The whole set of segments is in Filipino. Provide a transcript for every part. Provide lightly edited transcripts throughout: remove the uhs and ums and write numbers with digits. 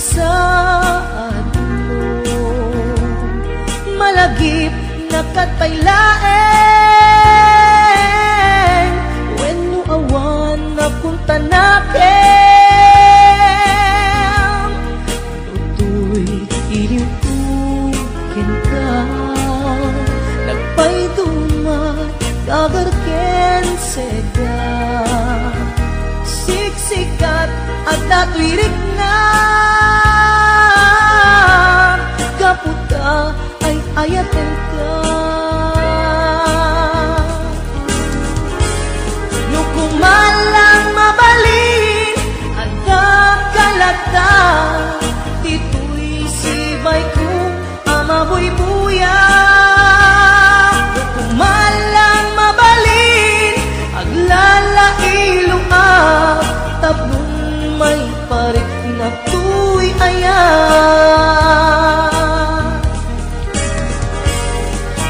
saad mo. Malagip na katpailaeng wenno awan na punta nakin. Tutoy iliwtukin ka, nagpay dumat kagarken seda. Siksikat at datuirik na kaputa ay ayaten ka. Nukumalang mabalin at nakalata, dito'y sibay ko amabuy-buya. Nukumalang mabalin aglalailong at tablong may parik na tuy ayan.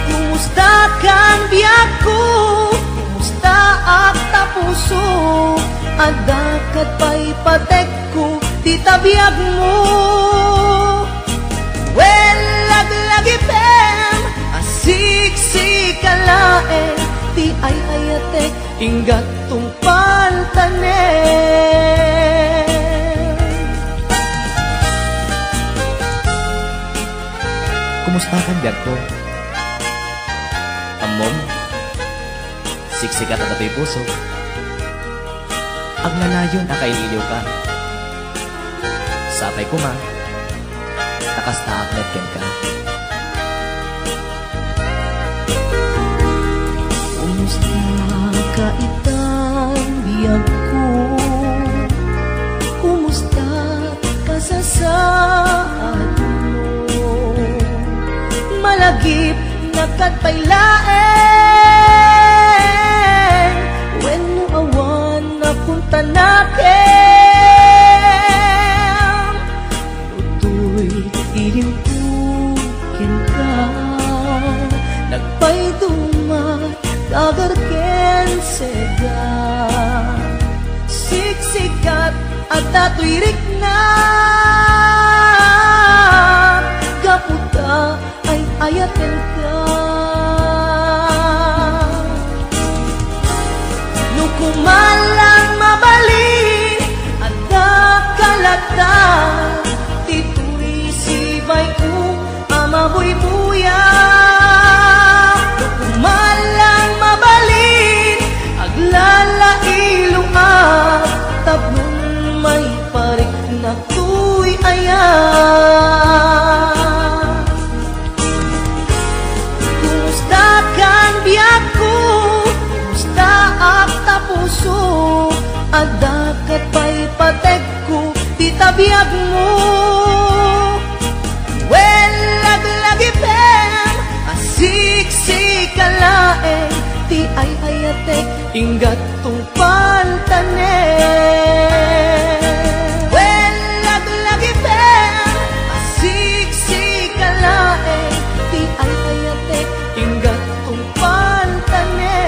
Kumusta kang biyak ko, kumusta ak tapuso, adakat pa'y patek ko, di tabiyag mo. Well, laglagipem, asik-sikalaen, di ay ayatek, ingat tong pantanen. Kumusta kan biag ko? Amom, siksikat at ato'y puso. Ang lalayon akainiliw ka. Sapay ko ma, nakasta aklet ka. Kumusta ka itang biyag ko? Kumusta ka sa saad mo? Malagip na katpailaeng wenno awan na punta nakin. Tutoy iliwtukin ka, nagpay dumat kagarken seda. Siksikat at datuirik na kaputa ay ayaten ka. Nukumalang mabalin at nakalata, dito'y sibay ko amabuy-buya. Nukumalang mabalin aglalailong at tablong may parik na tuy ayan. Kumusta kang biyak ko, kumusta ak tapuso, adakat pa'y patek ko, di tabiyag mo. Well, laglagipem, asik-sikalaeng, di ay ayatek, ingat tong pantanen. Well, laglagipem, asik-sikalaeng, di ay ayatek, ingat tong pantanen.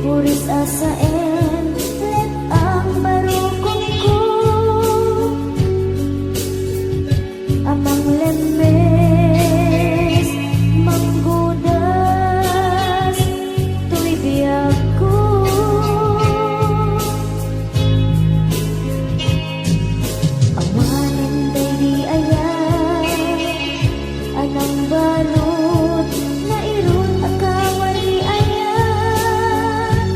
puris asaen let ang barukong ko amang lemes manggudas tuy biyag ko awanin day di ayan anang balot na irot akawan di ayan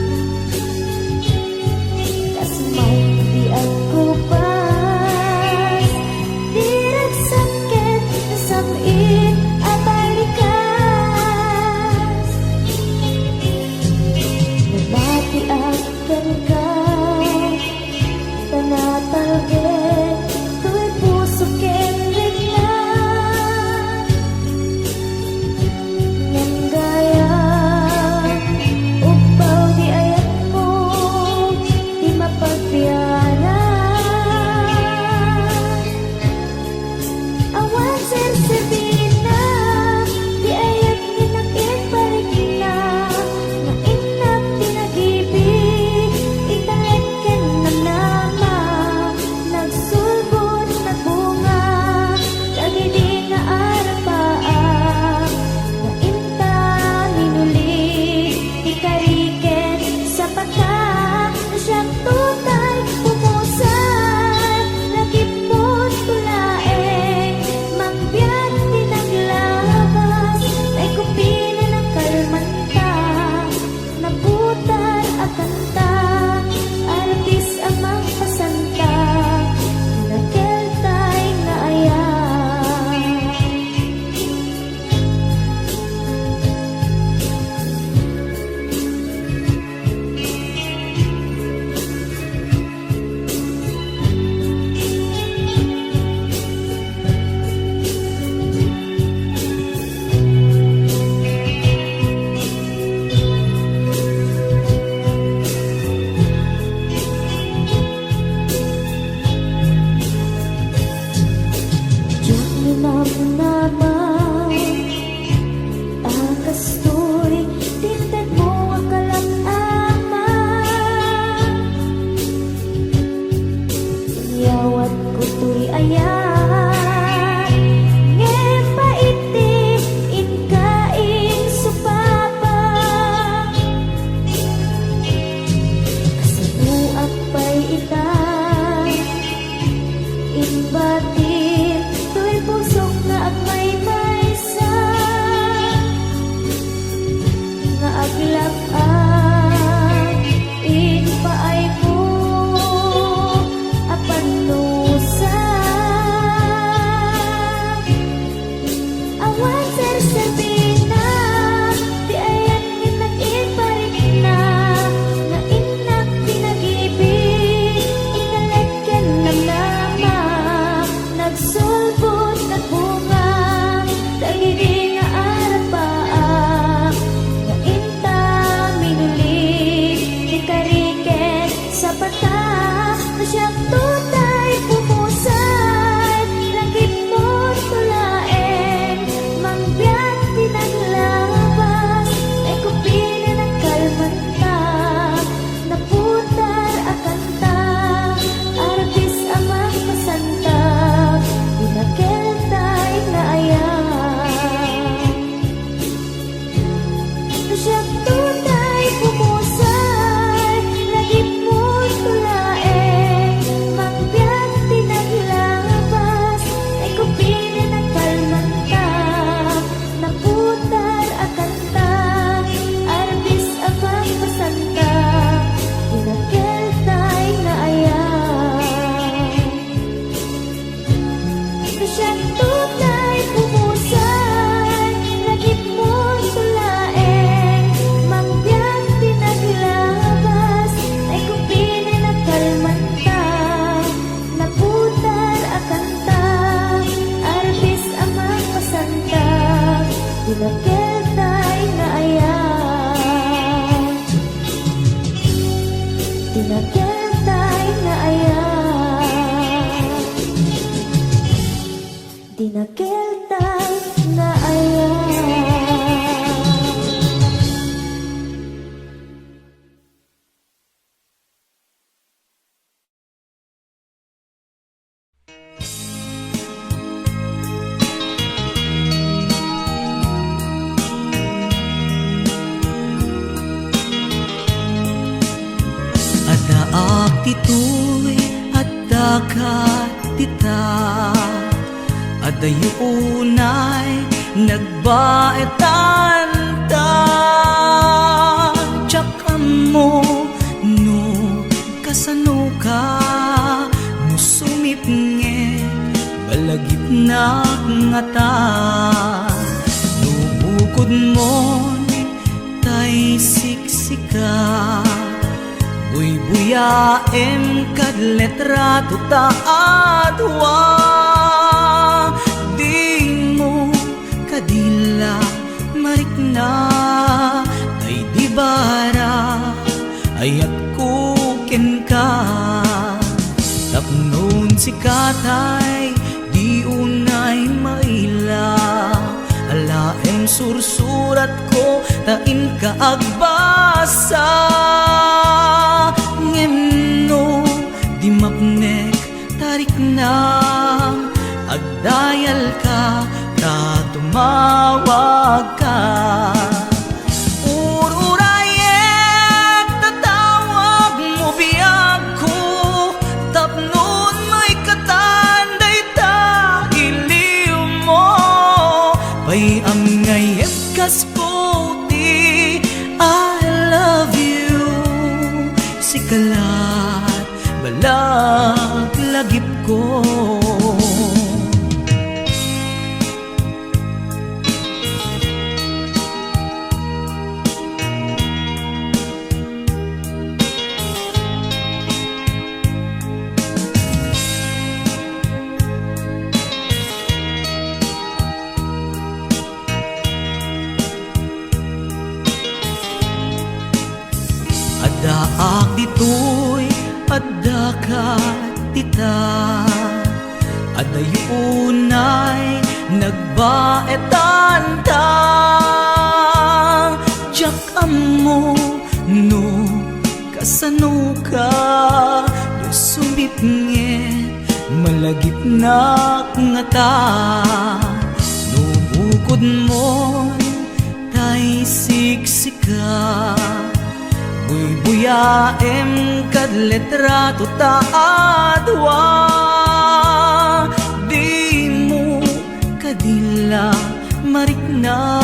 Adaak tito'y adakat tita, adayunay nagbaetan ta. Tsaka mo no kasano ka, no sumipnge balagip na nga ta. No bukod mo tay siksika, buy-buyaem kad letrato ta adwa. Di mo kadila marikna, ay di bara ayat kuken ka. Tapnon si katay di unay maila, alaem sursurat ko tain ka agbasa. Ngemno di mapnek tarik na, agdayal ka ta tumawag ka. Ururayek tatawag mo biyag ko, tapnon may katanday ta iliw mo. Pay ang ngayet kasputi, I love you. Sikalat balag lagip ko. Adaak dito'y adakat tita, adayunay nagbaetan ta. Tsaka mo no kasano ka, no sumipnge malagip na nga ta. No bukod mo tay siksika, buy-buyaem kad letrato ta adwa. Di mo kadila marikna,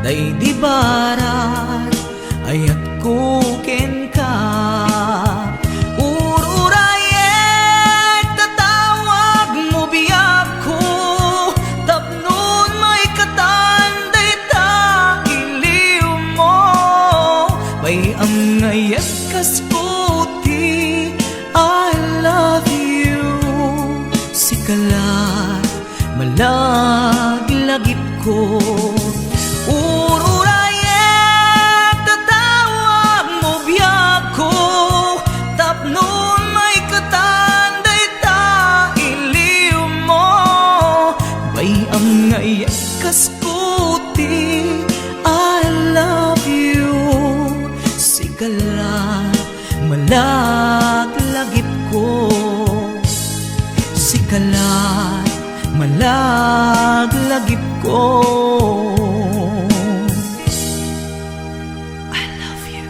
day di barat ayat kuken ka. Ururayek tatawag mo biyag ko, tapnon may katanday ta iliw mo. Pay ang ngayat kasputi, I love you. Sikalat malaglagip ko. Ururayek tatawag mo biyag ko, tapnon may katanday ta iliw mo. Pay ang ngayat kasputi, I love you. Sikalat malaglagip ko. Sikalat malaglagip ko. I love you.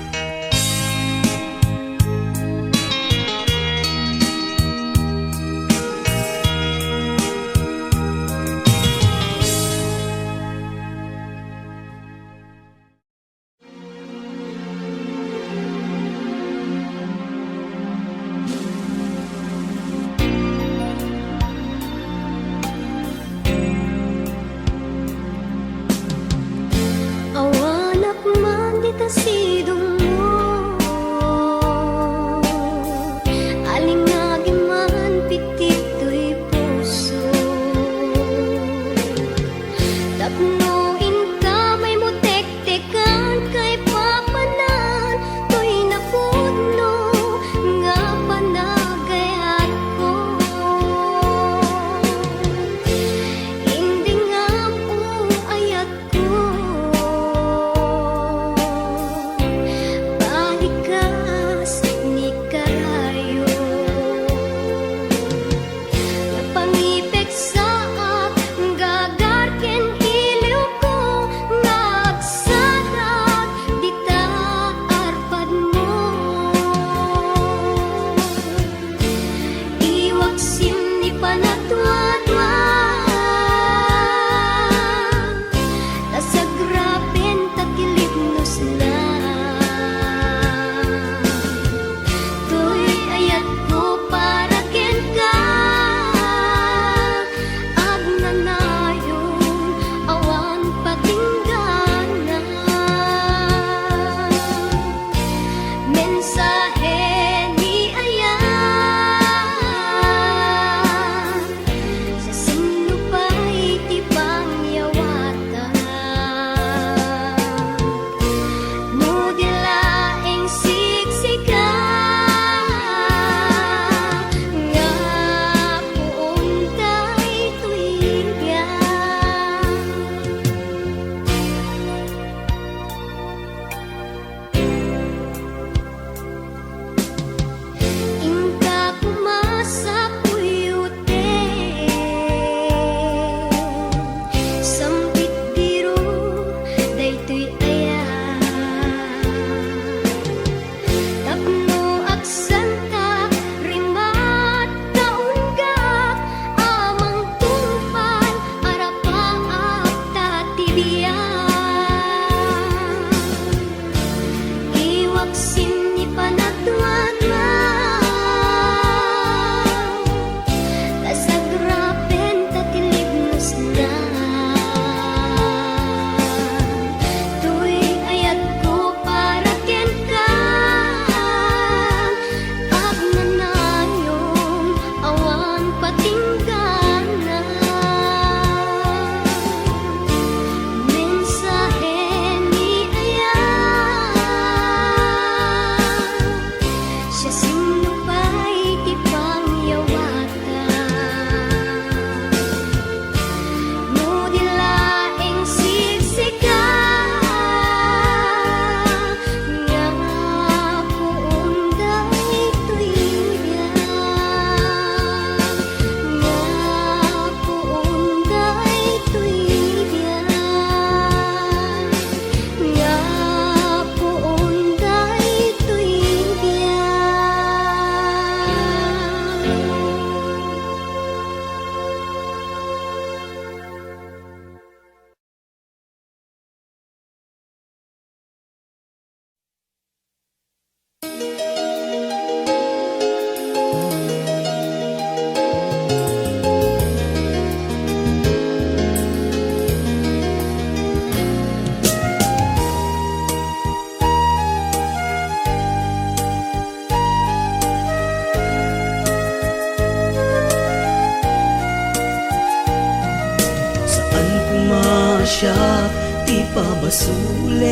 siya ti pabasulen,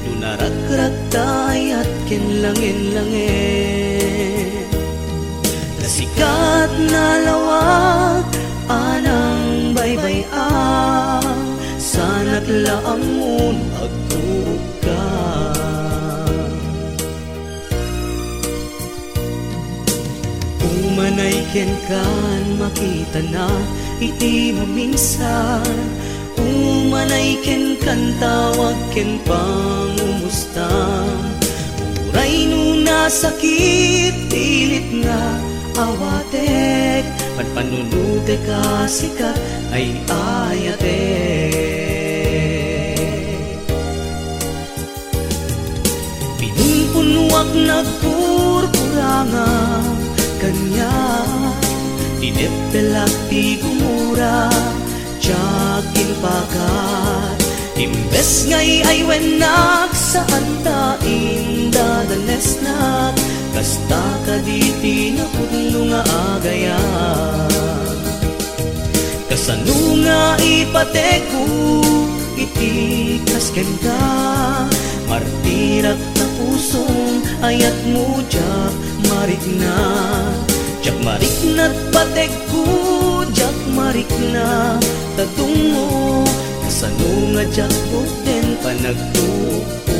nunarakrak tay at kinlangin-langin. Nasikat na lawak anang baybay-ang, sana't laang mun agtuka. Umanay ken kan makita na iti maminsan, umanay ken kan tawag ken pangumustam. Uray nuna sakit pilit nga awatek, panpanunute ka sikat ay ayatek. Pinunpunwak nagpurpuranga kanya, dinepelak ti gumura, tiyakin pakat. Imbes ngay ay wenak sa antain dadanesnak, kasta ka diti na puno nga agayan. Kasano nga ipateku iti kasken ka, martirak na pusong ayat mo jak marikna. Jak marikna't pateku, jak marikna tatungo, kasano nga jak bukten panagtupo.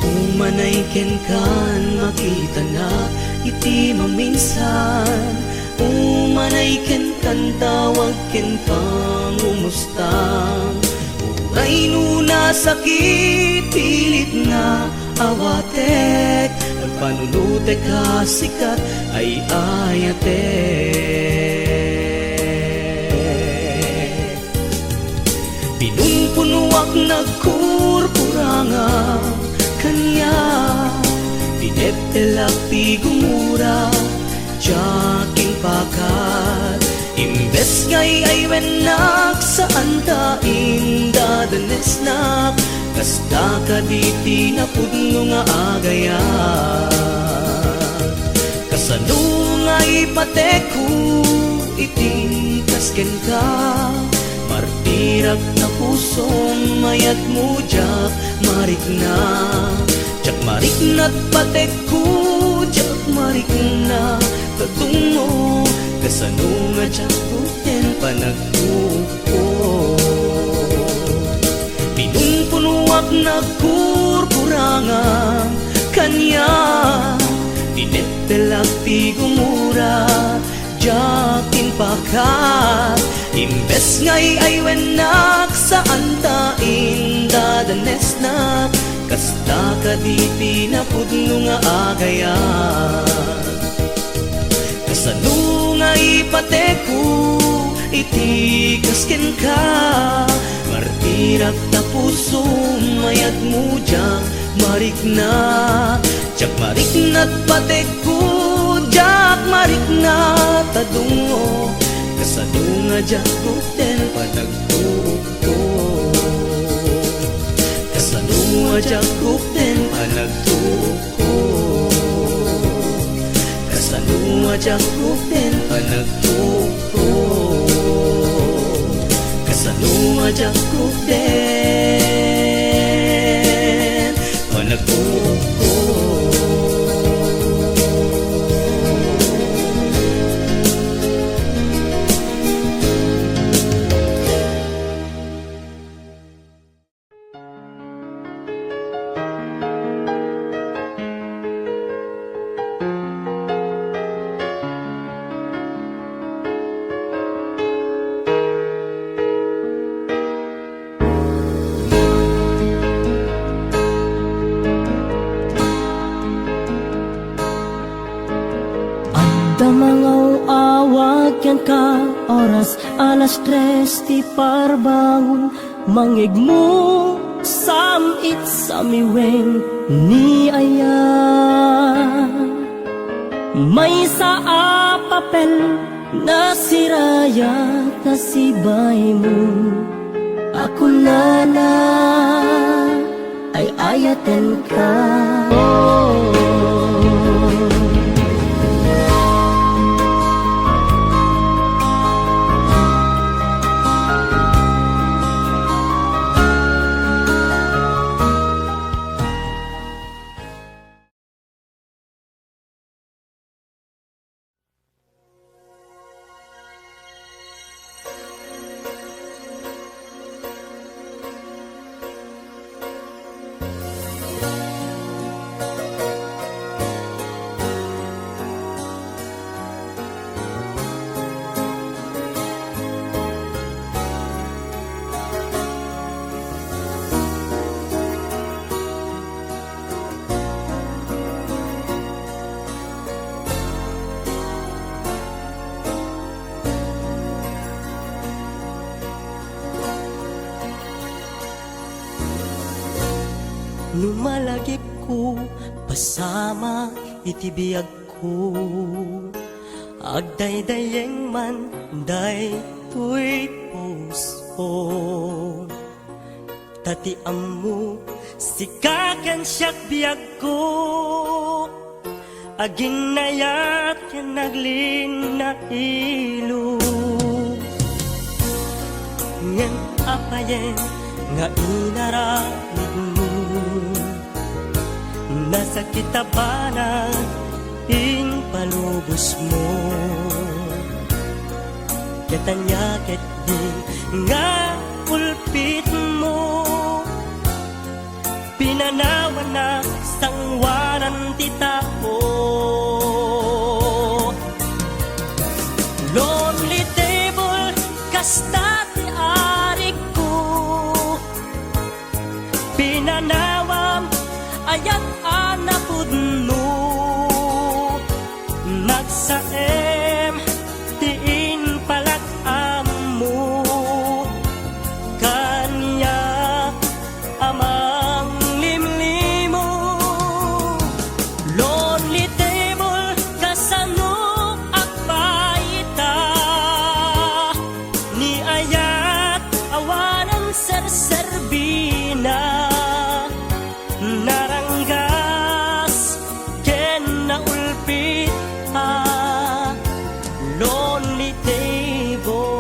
Umanay ken kan makita na iti maminsan, umanay ken kan tawag ken pangumustam. Uray nuna sakit pilit nga awatek, nagpanunute ka sikat ay ayatek. Pinunpunuak nagkurkuranga kanya, dinepelak ti gumura, tiyaking pakat. Imbes ngay ay wenak sa antain dadanesnak, kasta ka diti na puno nga agayan. Kasano nga ipateku iti kasken ka, martirak na pusong mayat mo jak marikna. Jak marikna't pateku, jak marikna tatungo, kasano nga jak bukten panagtupo. Pinunpunuak nagkurkuranga kanya, dinepelak ti gumura, jakin pakat. Imbes ngay ay wenak sa antain dadanesnak, kasta ka diti na puno nga agayan. Kasano nga ipateku iti kasken ka, martirak na puso mayat mo jak marikna. Jak marikna't pateku, jak marikna tadungo, kasano nga jak bukten panagtupo. Kasano nga jak bukten panagtupo. Kasano nga jak bukten panagtupo. Kasano nga jak bukten panagtupo. Kyan ka oras alas 3 ti parbangon mangig mo samit sa miweng ni aya. May sa papel na siraya na sibay mo. Ako na ay ayaten ka. Lumalagip ko, pasama itibiyag ko. Agdaydayeng man, day tuy puso. Tatiam mo, sikakan siyak biyag ko. Aging nayat yan naglin na ilo. Ngan apayen, nga inaramid mo. Nasa kitabanan, in palubos mo. Katanyakit din nga ulpit mo. Pinanawan na sangwanan titao. Lonely table, kasta ti arik ko. Pinanawam, ayat anapudno. Nagsaem, tiin palak-am mo. Kanya amang limlimo. Lonely table, kasano akbaita. Ni ayat awanan serserbina. Naranggas ken naulpit lonely table.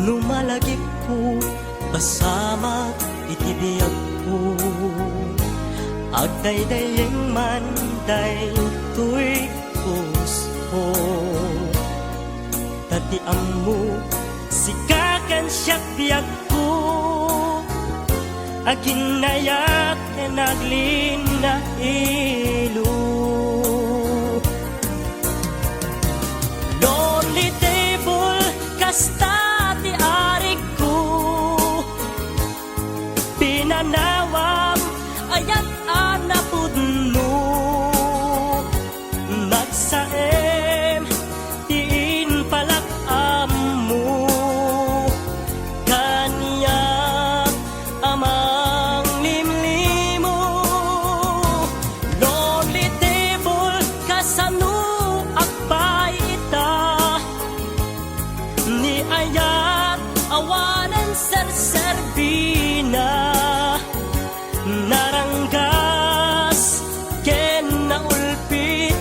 Lumalagip ko, basama itibiyag ko. Agdaydayeng man, day tuy puso. Tatiam mo, sikakan siyak biyag ko. Aginayat na naglin na ilo. Lonely table, kasta pinanawam, ayat anapudno. Nagsaem, tiin palak-am mo. Kanya amang limlimo. Lonely table, kasano akbaita. Ni ayat awanan serserbina. Naranggas ken naulpit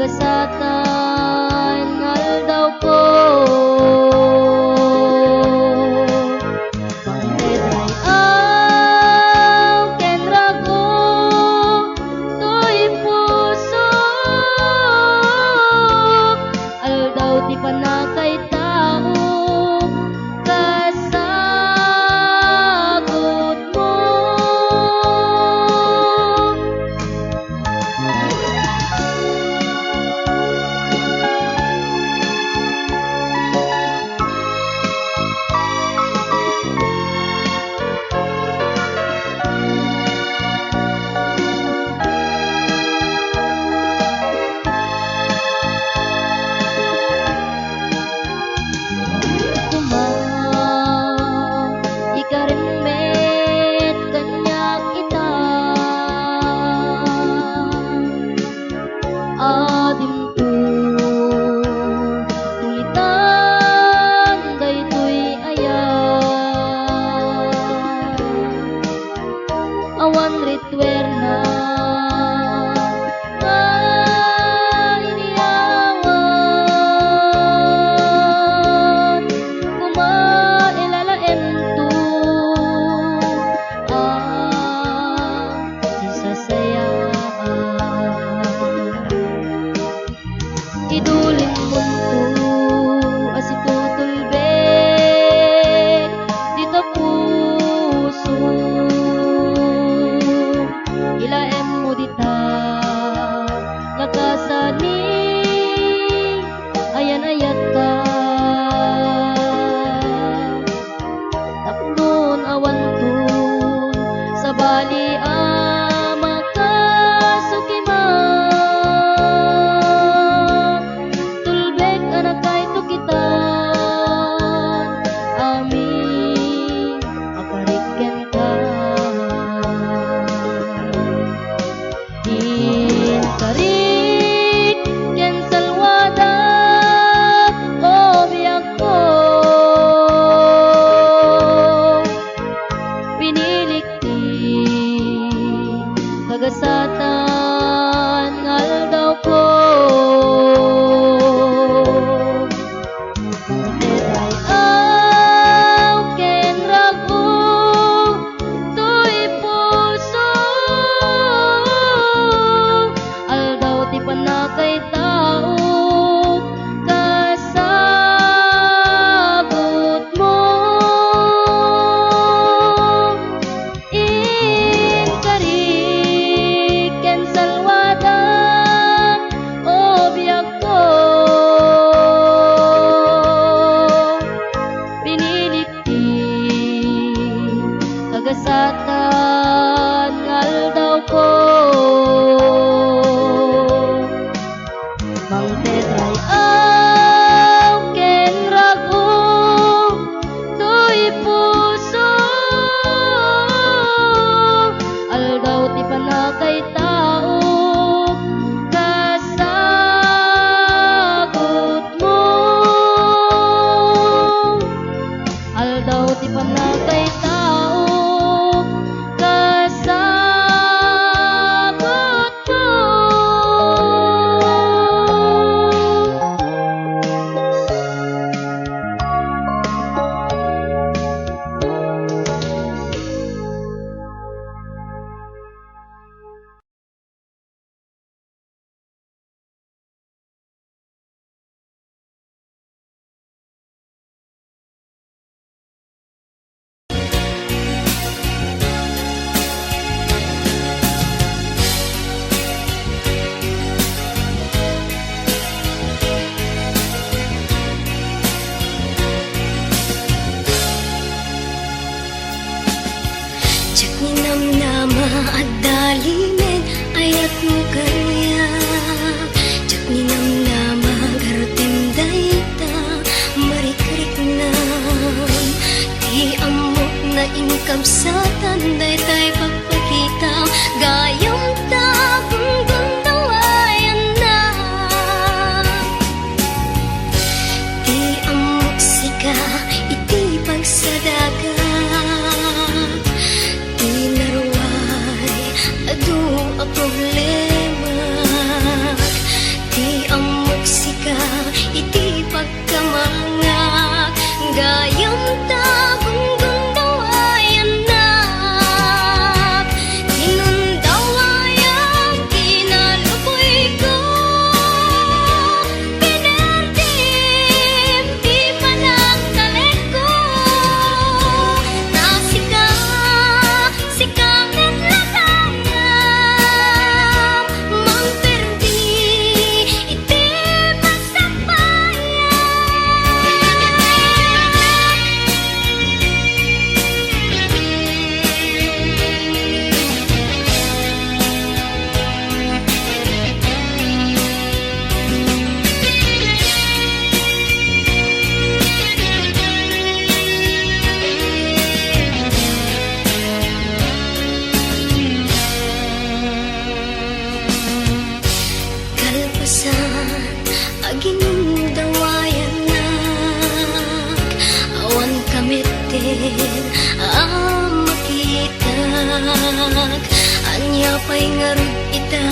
kagasatan aldaw ko. Pangedray kenra ko to'y puso, aldaw di panakay tao kasagot mo. Ikarimmet kanyak ita adim tu tulitan daytoy ayan awan ritwerna iniawan kumailalaem tu idulin buntu asitutulbek dito puso ilaem mo dita lakasani ayan ayat ka tapnon awan tun sa bali tarik ken salwada o biyak ko pinilik ti kagasatan aldaw ko. Ken rago to'y puso, aldaw ti panakay tao kasagot mo. Inkarik ken salwada o biyak ko pinilik ti kagasatan aldaw ko. Mang tetray ken rago to'y puso, aldaw ti panakay tao kasagot mo, aldaw ti panakay tao kasagot mo. Kamsatan daytay pagpakita gayam tabang gundawayan na di amok sika iti pagsadaga di naruway adu a problema di makitag anya pa'y ngarud ita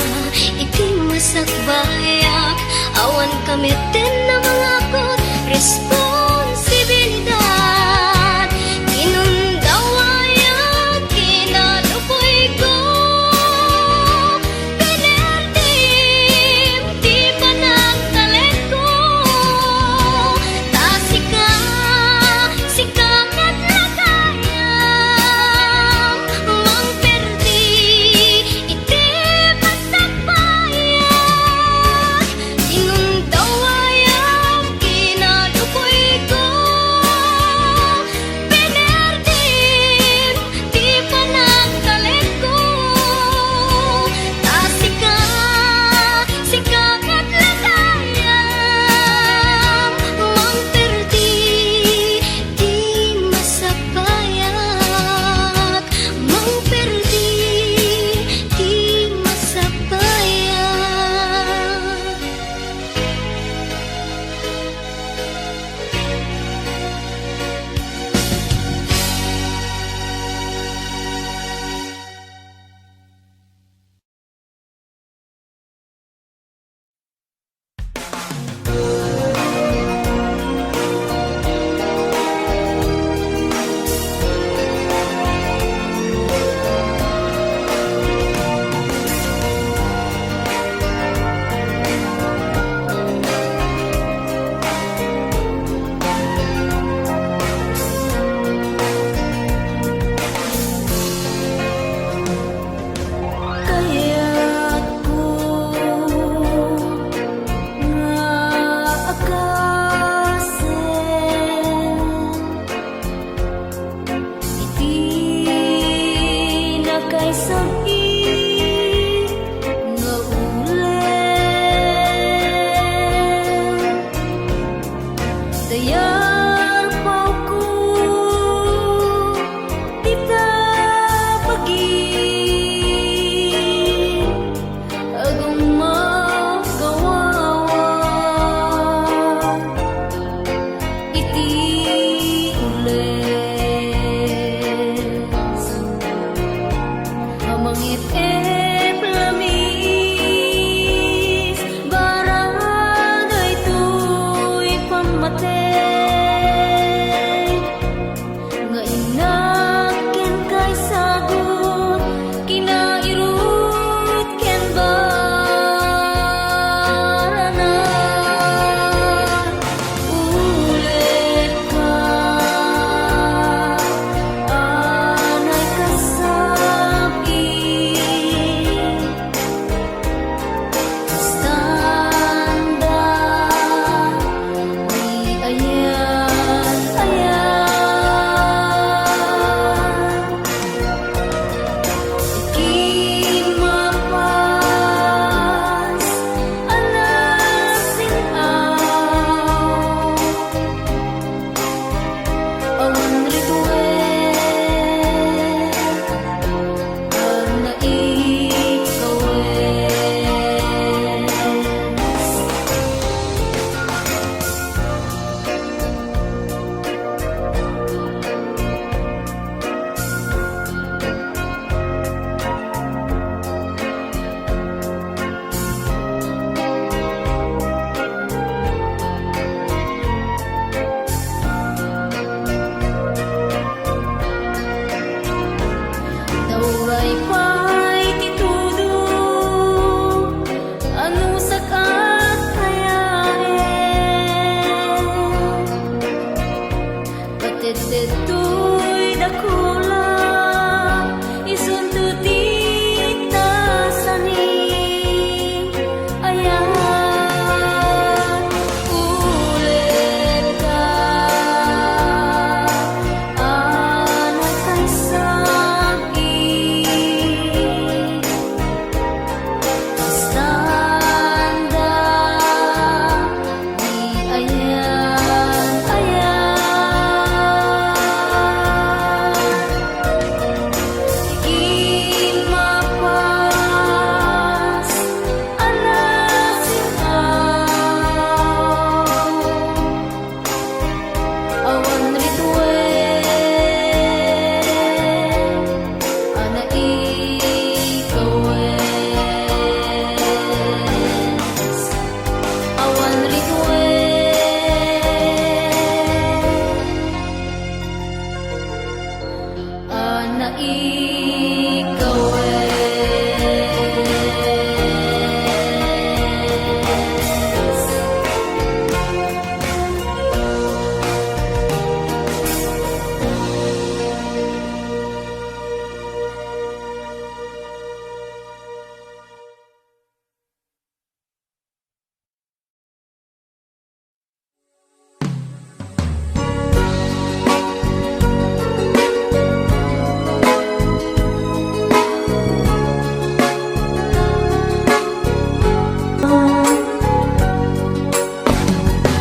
iti masakbayak awan kameten na mga kot responsibilidad kinundawayan kinalupoy ko pinerdim di pa nagtalet ko ta sikangat na kayang mangperdi iti masakbayak kinundawayan kinalupoy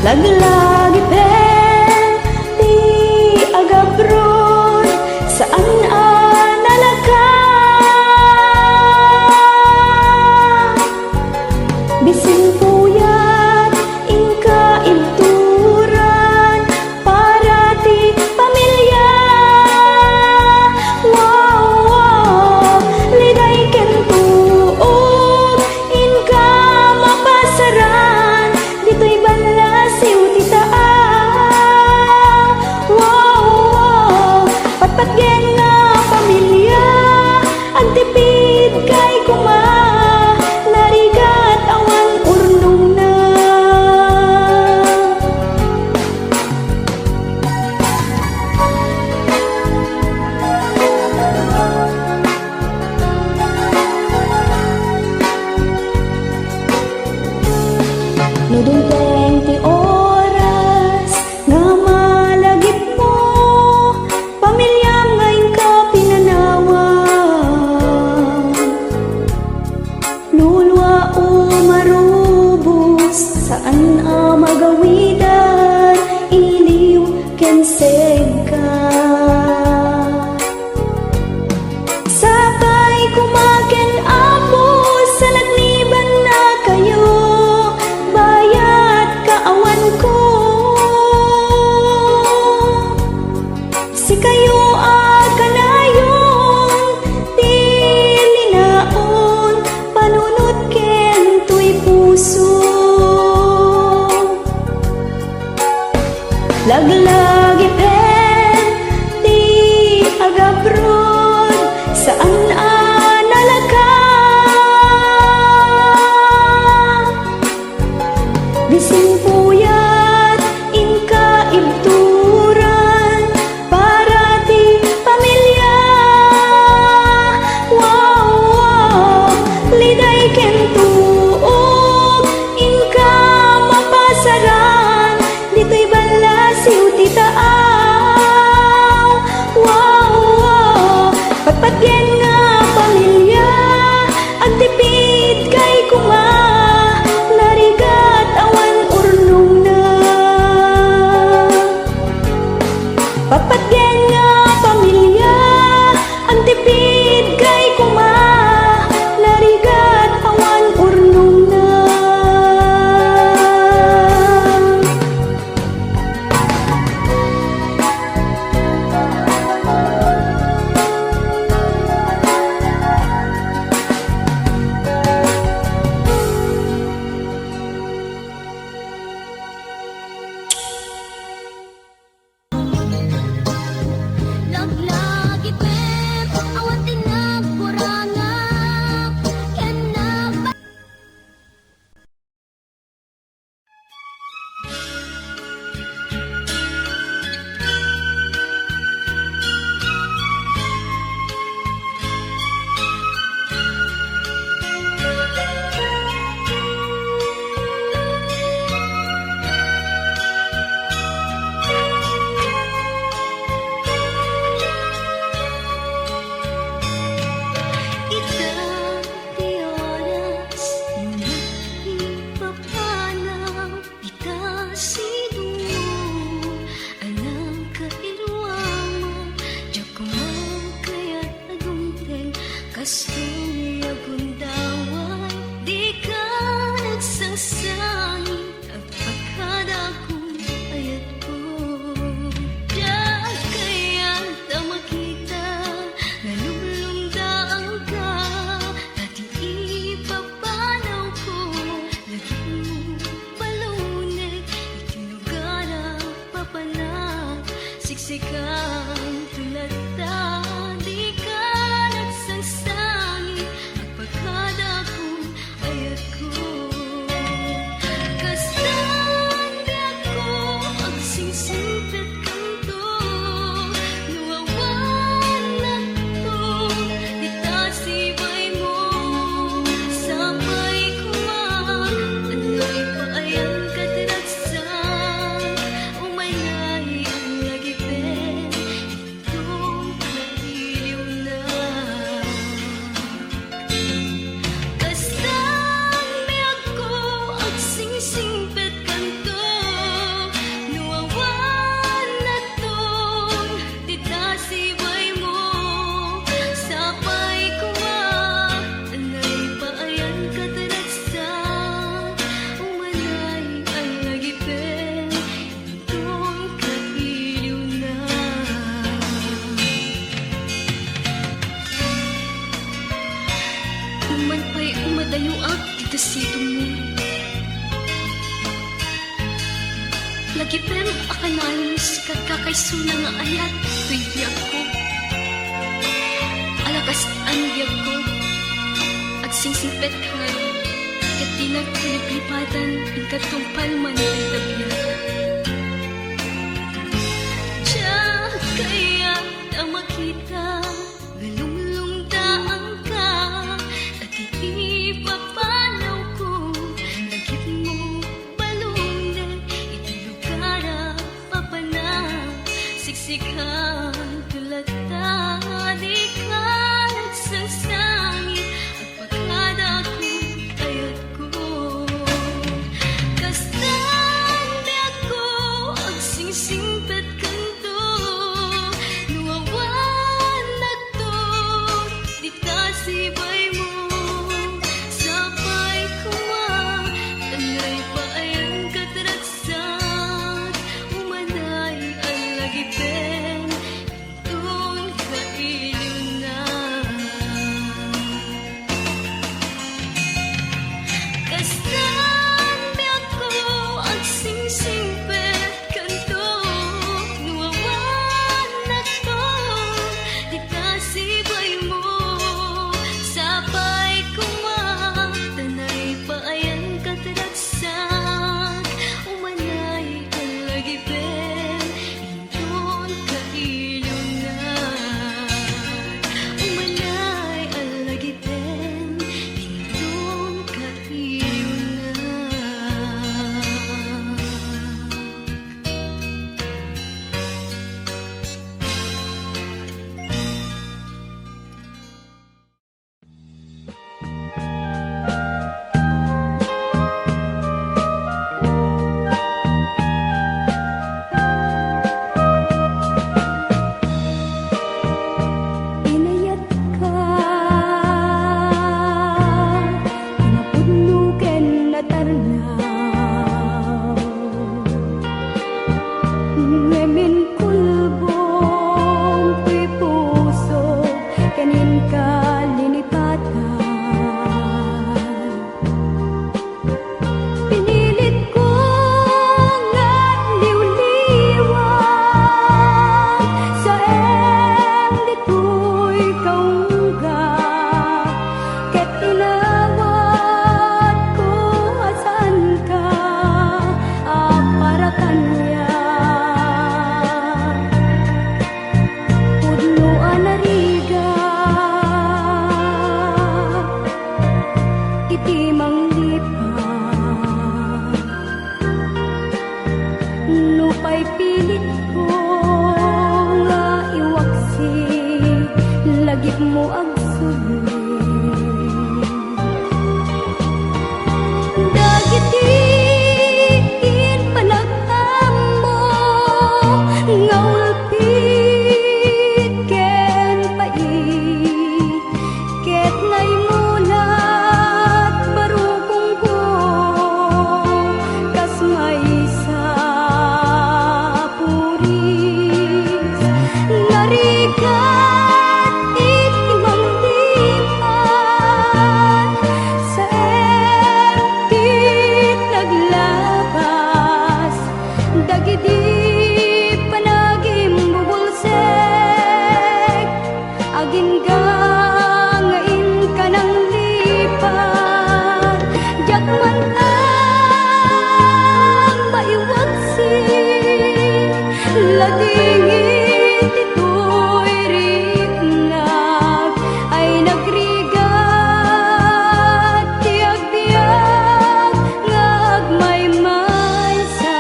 Lagi-lagi pen di agabron saan nalaka bisin puyat ingka inturan para ti pamilya. Wow, wow, liday ken tuog inka mapasaran dito'y balasiw ti taa. Wow, wow, patpatgen nga pamilya agtipid kay kuma narigat awan urnong na. Nudungteng ti oras nga malagip mo pamilyam ngayon ka pinanawan. Lulwa o marubos saan magawidan iliw kenseg ka. Sabay kumaken apo sa nagniban na kayo bayat kaawan ko. Si kayo kanayon ti linaon panunot ken tuy puso. Lagi-lagi pen di agabron saan nalaka bisin puyat inka ibturan para ti pamilya. Wow, wow, liday ken tuog inka mapasaran dito'y balasiw ti taaw. Wow, wow, patpatgen nga pamilya agtipid kay kuma narigat awan mo. Lagi pem akanayon sikat kakaysuna nga ayat, tuy biyag ko. Alakas ang biyag ko, at singsingpet ka ngayon, kat di nagkuliplipatan, ang katumpal man ay tabiyag. Diya kaya na makita, galumlong daang ka, at ipapanaw ko, lagip mo balunde, itulugara papana, siksikan tulad ta, di ka nagsasangit, at pagkada ko, ayat ko. Kastan di ako, ang singsingpet kanto, nuwawan na to, di tasibay mo, sabay kuma, tanay pa ay ang kataragsak, umanay ang lagipen, doon ka ilunan. Kastan di ako, ang singsingpet kanto, nuwawan na to, di tasibay mo, sabay kumatanay pa ay ang kataragsak, umanay ang lagipen, indon ka ilunan. Umanay ang lagipen, indon ka ilunan. Inayat ka, kinapudluken na tarnaw. Ngemin kulbong tuy puso, kanin ka linipatan. Pinilit ko nga't liwliwan, sa em dito'y kaungga, ket tinawad ko asan ka, para kanya. Pudnuan na riga, iti manglipat, nupay pilit ko nga iwaksi, lagip mo agsulit. Dagitin panagamo, nga ulpit ken pait, ket naimulat barukong ko, kas may sa puris, narigat iti manglipat, sa empit naglabas, dagiti panagim bubulsek, agin gangain ka ng lipat, diyak man ang maiwaksi, ladingit ito'y rignag, ay nagrigat, tiyag-biyag, ngagmaymaysa.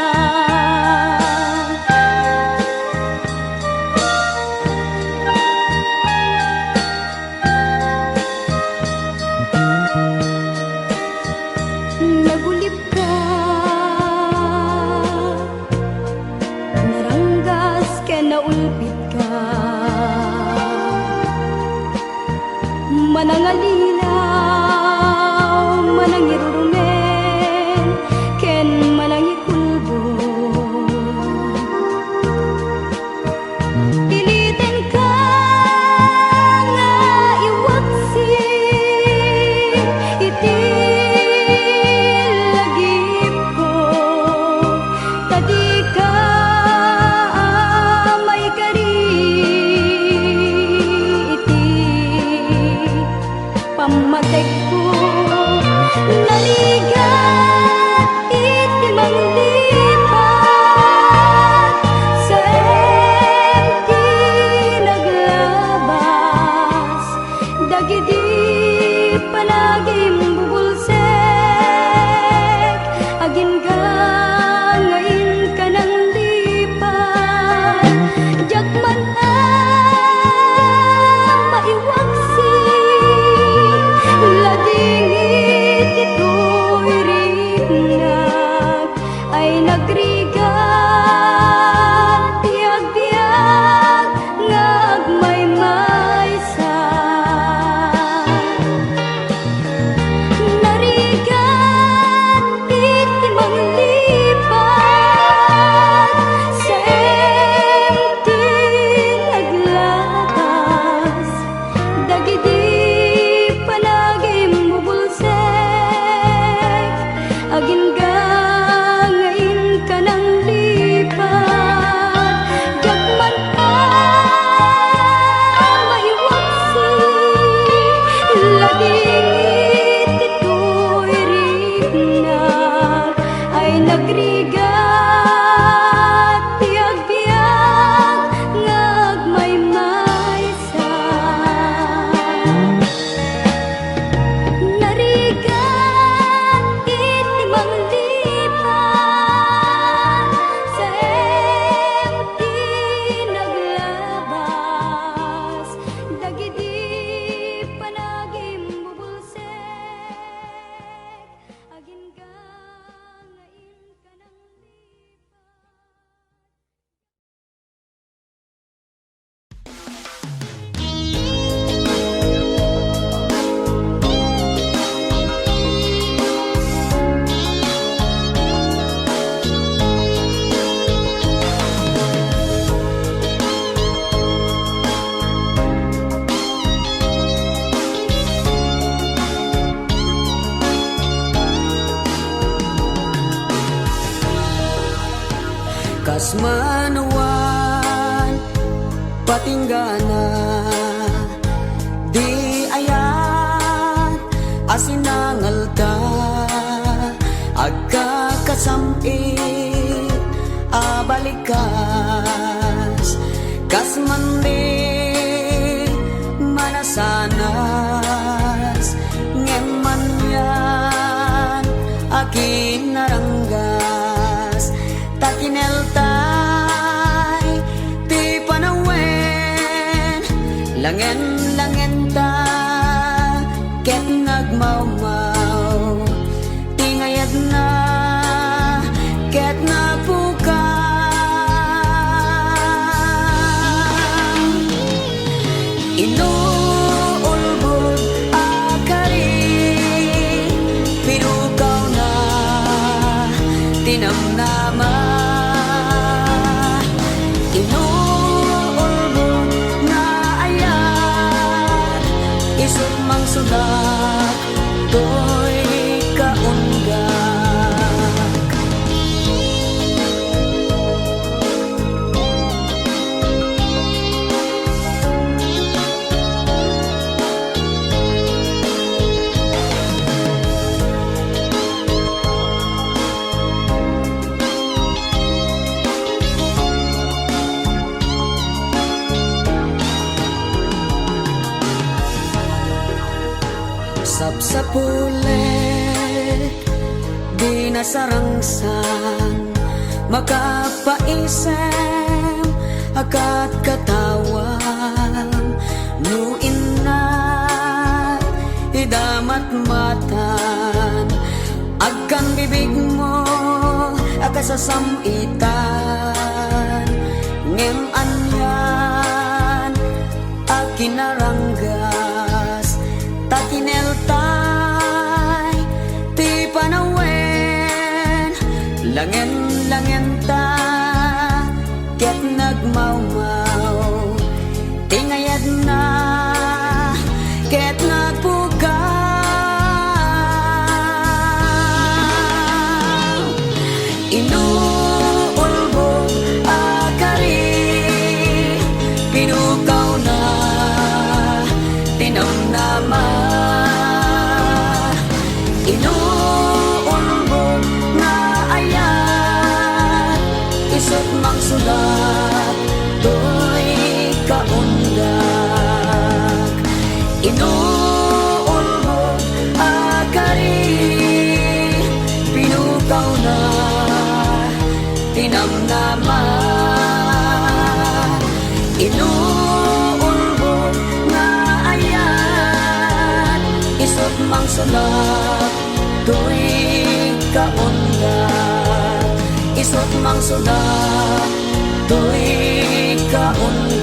Nagulip ka, naranggas ken naulpit ka, manangalilaw, manangirurumen, ken manangikulbo. Pilitin ka nga iwaksi, iti Naligat iti manglipat sa empty naglabas dagiti panagim bubulsek agin ka ngayon ka ng lipat jagman maiwaksi ladingit ito'y rinag ay nagrigat tiyag-tiyag nga agmay-maysa narigat iti manglipat sa empty naglatas dagiti panagim bubulsek agin ka ngayon ka ng lipat jagman maiwaksi ladingit ito'y rinag ay nagrigat tiyag-tiyag nga agmay-maysa narigat iti manglipat sa empty naglabas dagiti panagim bubulsek agin ka ngayon ka ng kas manawan patinggana di ayat asinangal ta agkakasamit abalikas kas mandi manasanas ngeman yan akin naranggas takineltay ti panawen langen ta ket nagmawmaw tingayad na ket napukang inuulbod akari pirukaw na tinamnama isumang sulat to'y kaunggak sapsapulet di nasarangsan makapaisem akat katawang nuin na idamat matan agkan bibig mo akasasamitan ngem anyan akinaranggas takineltay ti panawen langen ta ket nagmawmaw tingayad na ket nagpukaw inuulbog akari pinukaw na tinamnama inuulbog tinamnaman. Inuulbog nga ayan, isot mang sulat, tuy kaundat. Isot mang sulat, tuy kaundat.